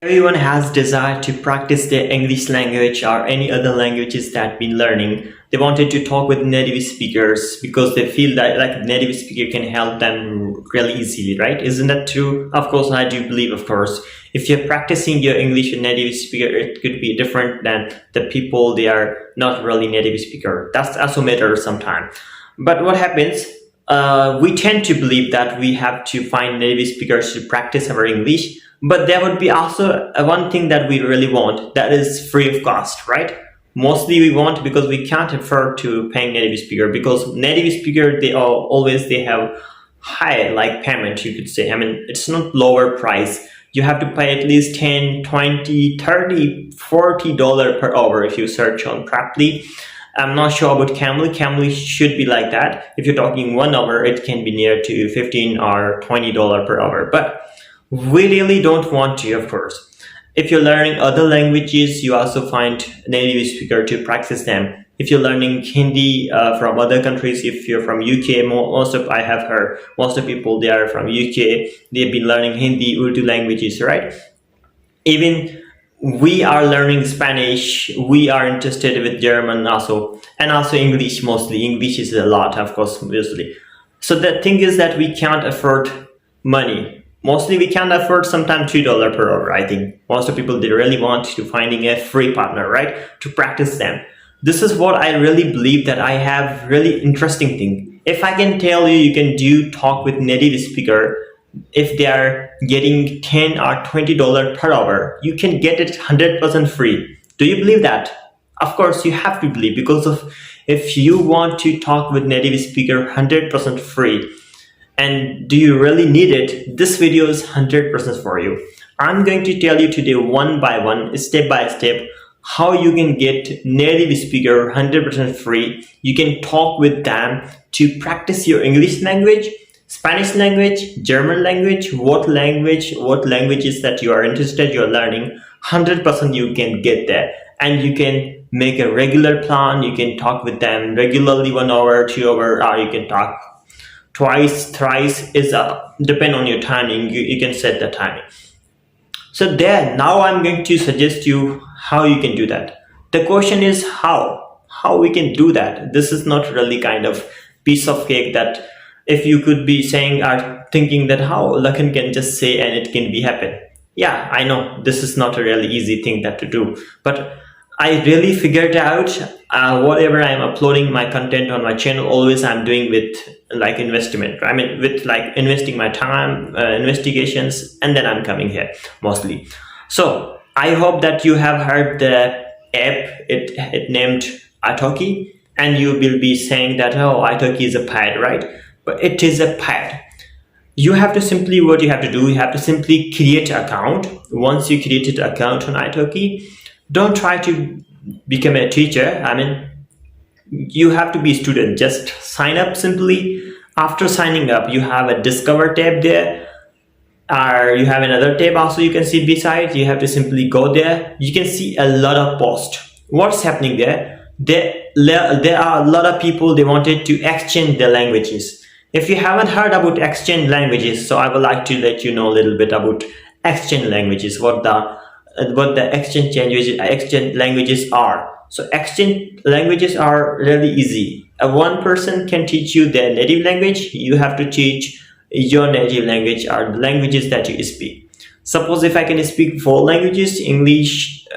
Everyone has desire to practice their English language or any other languages that been learning. They wanted to talk with native speakers because they feel that like native speaker can help them really easily, right? Isn't that true? Of course, I do believe, of course. If you're practicing your English with native speaker, it could be different than the people they are not really native speaker. That's also matters sometimes. But what happens? We tend to believe that we have to find native speakers to practice our English, but there would be also one thing that we really want, that is free of cost, right? Mostly we want because we can't afford to paying native speaker, because native speaker they are always they have high like payment, you could say. I mean, it's not lower price. You have to pay at least 10, 20, 30, $40 per hour if you search on properly. I'm not sure about Camly. Camly should be like that. If you're talking 1 hour, it can be near to 15 or $20 per hour. But we really don't want to, of course. If you're learning other languages, you also find native speaker to practice them. If you're learning Hindi from other countries, if you're from UK, I have heard most of people they are from UK. They've been learning Hindi, Urdu languages, right? Even we are learning Spanish. We are interested with German also, and also English. Mostly English is a lot, of course, obviously. So the thing is that we can't afford money. Mostly we can't afford sometimes $3 per hour. I think most of people they really want to finding a free partner, right, to practice them. This is what I really believe, that I have really interesting thing. If I can tell you, you can do talk with native speaker. If they are getting 10 or $20 per hour, you can get it 100% free. Do you believe that? Of course, you have to believe, because of if you want to talk with native speaker 100% free, and do you really need it, this video is 100% for you. I'm going to tell you today one by one, step by step, how you can get native speaker 100% free. You can talk with them to practice your English language, Spanish language, German language, what languages that you are interested, you're learning, 100% you can get there. And you can make a regular plan. You can talk with them regularly, 1 hour, 2 hour, or you can talk twice, thrice, is depend on your timing. You can set the timing. So there, now I'm going to suggest you how you can do that. The question is how we can do that. This is not really kind of piece of cake that if you could be saying or thinking that how Lakan can just say and it can be happen. Yeah, I know this is not a really easy thing that to do, but I really figured out whatever I'm uploading my content on my channel, always I'm doing with like investment. I mean, with like investing my time, investigations, and then I'm coming here mostly. So I hope that you have heard the app. It named italki, and you will be saying that, oh, italki is a pad, right? But it is a pad. You have to simply, what you have to do, you have to simply create an account. Once you created an account on italki, don't try to become a teacher. I mean, you have to be a student. Just sign up simply. After signing up, you have a discover tab there, or you have another tab also you can see beside. You have to simply go there. You can see a lot of posts. What's happening there? There are a lot of people, they wanted to exchange their languages. If you haven't heard about exchange languages, so I would like to let you know a little bit about exchange languages, what the exchange languages are. So exchange languages are really easy. One person can teach you their native language. You have to teach your native language or the languages that you speak. Suppose if I can speak 4 languages, English,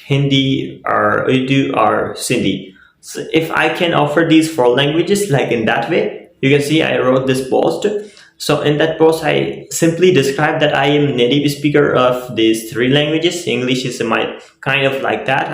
Hindi, or Urdu, or Sindhi. So if I can offer these 4 languages like in that way, you can see I wrote this post. So in that post, I simply described that I am native speaker of these 3 languages. English is my kind of like that.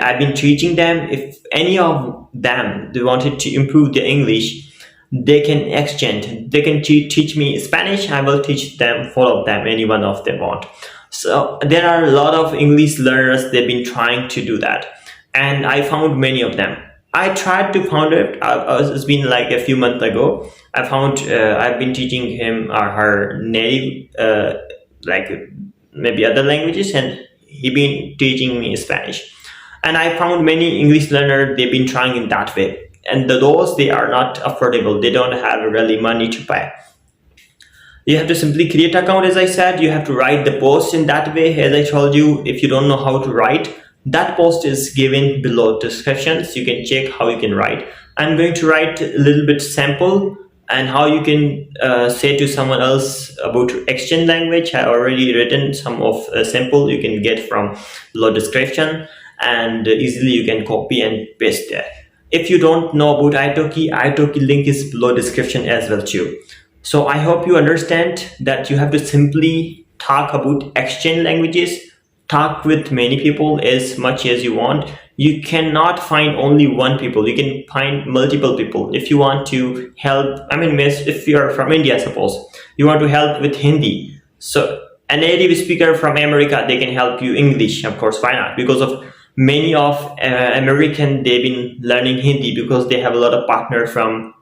I've been teaching them. If any of them they wanted to improve their English, they can exchange. They can teach me Spanish. I will teach them 4 of them. Any one of them want. So there are a lot of English learners. They've been trying to do that, and I found many of them. I tried to found it. It's been like a few months ago. I found I've been teaching him or her native like maybe other languages, and he been teaching me Spanish. And I found many English learners, they've been trying in that way. And those, they are not affordable. They don't have really money to pay. You have to simply create account. As I said, you have to write the post in that way. As I told you, if you don't know how to write, that post is given below descriptions. You can check how you can write. I'm going to write a little bit sample and how you can say to someone else about exchange language. I already written some of sample you can get from below description, and easily you can copy and paste there. If you don't know about italki link is below description as well too. So I hope you understand that you have to simply talk about exchange languages, talk with many people as much as you want. You cannot find only one people, you can find multiple people. If you want to help, I mean, if you are from India, suppose you want to help with Hindi, so a native speaker from America, they can help you English, of course, why not? Because of many of American, they've been learning Hindi because they have a lot of partners from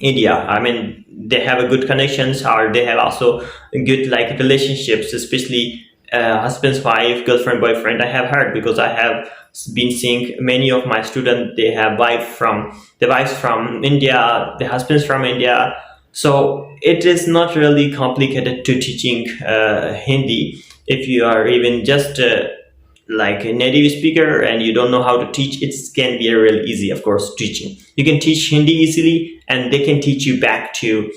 India. I mean, they have a good connections, or they have also good like relationships, especially husband's wife, girlfriend, boyfriend. I have heard because I have been seeing many of my students. They have wives from India, the husbands from India. So it is not really complicated to teaching Hindi. If you are even just like a native speaker and you don't know how to teach, it can be real easy, of course, teaching. You can teach Hindi easily and they can teach you back to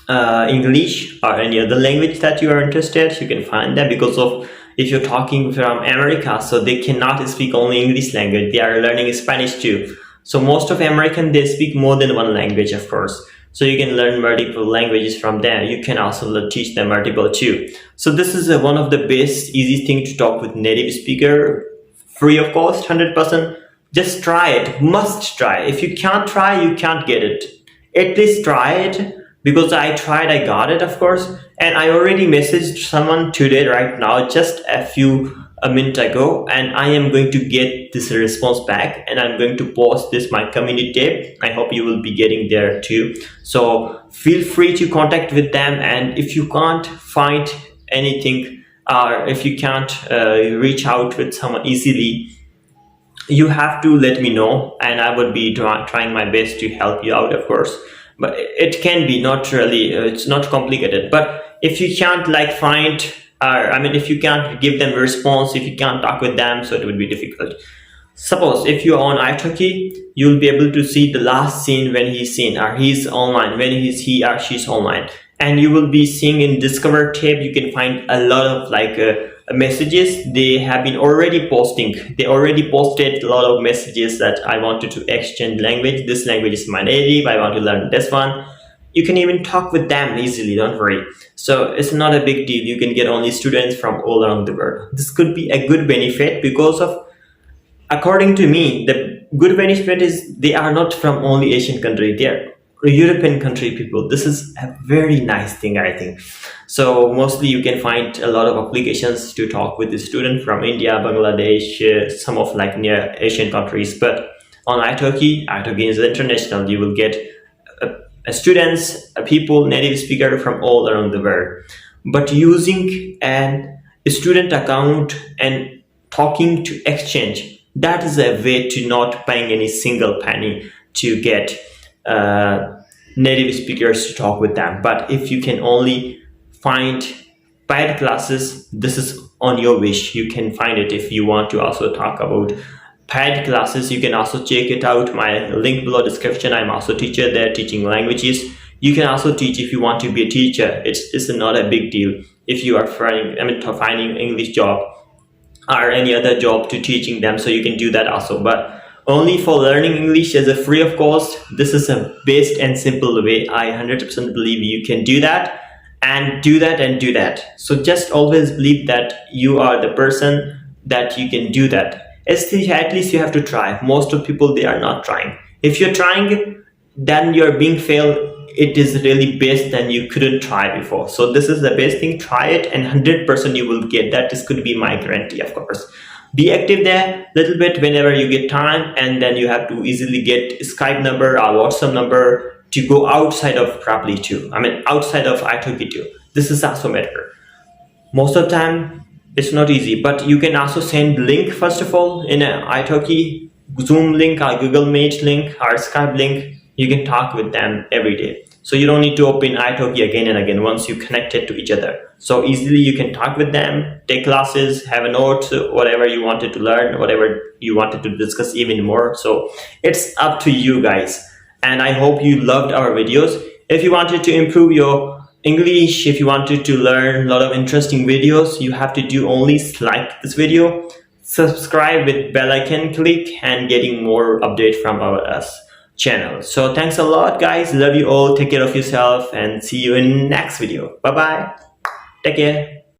English or any other language that you are interested. You can find them because of, if you're talking from America, so they cannot speak only English language, they are learning Spanish too. So most of American, they speak more than one language, of course. So you can learn multiple languages from them. You can also teach them multiple too. So this is one of the best easy thing to talk with native speaker, free of cost, 100%. Just try it, must try. If you can't try, you can't get it. At least try it, because I tried, I got it, of course. And I already messaged someone today, right now, just a minute ago, and I am going to get this response back, and I'm going to post this my community tab. I hope you will be getting there too. So feel free to contact with them, and if you can't find anything, or if you can't reach out with someone easily, you have to let me know, and I would be trying my best to help you out, of course. But it can be not really, it's not complicated. But if you can't like find, if you can't give them a response, if you can't talk with them, so it would be difficult. Suppose if you are on italki, you'll be able to see the last scene when he's seen, or he's online, when he or she's online. And you will be seeing in Discover tab, you can find a lot of like messages they have been already posting. They already posted a lot of messages that I wanted to exchange language. This language is my native, I want to learn this one. You can even talk with them easily, don't worry. So it's not a big deal. You can get only students from all around the world. This could be a good benefit because of, according to me, the good benefit is they are not from only Asian country, they are European country people. This is a very nice thing, I think. So mostly you can find a lot of applications to talk with the student from India, Bangladesh, some of like near Asian countries. But on italki is international. You will get students, people, native speaker from all around the world. But using a student account and talking to exchange, that is a way to not paying any single penny to get native speakers to talk with them. But if you can only find paid classes, this is on your wish. You can find it. If you want to also talk about paid classes, you can also check it out, my link below description. I'm also a teacher there teaching languages. You can also teach if you want to be a teacher. It's not a big deal. If you are finding English job or any other job to teaching them, so you can do that also. But only for learning English as a free of cost, this is a best and simple way. I 100% believe you can do that and do that and do that. So just always believe that you are the person that you can do that. At least you have to try. Most of people, they are not trying. If you're trying, then you're being failed. It is really best than you couldn't try before. So this is the best thing. Try it and 100% you will get that. This could be my guarantee, of course. Be active there a little bit whenever you get time, and then you have to easily get Skype number or WhatsApp number to go outside of Praply too. Outside of italki too. This is also better. Most of the time, it's not easy, but you can also send link first of all in an italki Zoom link or Google Meet link or Skype link. You can talk with them every day. So you don't need to open italki again and again once you connect it to each other. So easily you can talk with them, take classes, have a note, whatever you wanted to learn, whatever you wanted to discuss even more. So it's up to you guys. And I hope you loved our videos. If you wanted to improve your English, if you wanted to learn a lot of interesting videos, you have to do only like this video, subscribe with bell icon click, and getting more update from our channel. So thanks a lot guys, love you all, take care of yourself, and see you in next video. Bye bye, take care.